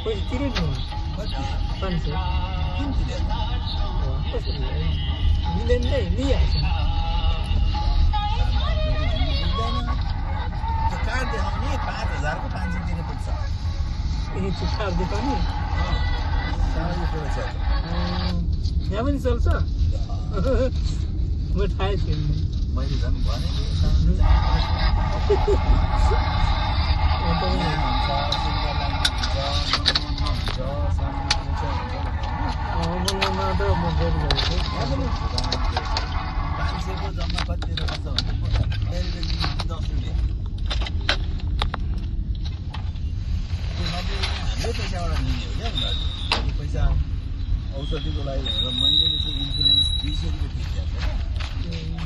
पैसा तिर्यो नि 500 किन तिर्यो कसरी मिलेन नै लिइहाल्छ त्यो कार्ड देखाउने 5000 को 500 दिने पुग्छ ए कार्ड देखाउने सानो कुरा छ यहाँ पनि चल्छ म थाहै थिएन मैले झन् भने मान्छेको जम्मा कति रहेछ भने हाम्रो पैसाबाट मिल्यो क्या उनीहरू पैसा औषधिको लागि भनेर मैले इन्सुरेन्स 200 रुपियाँ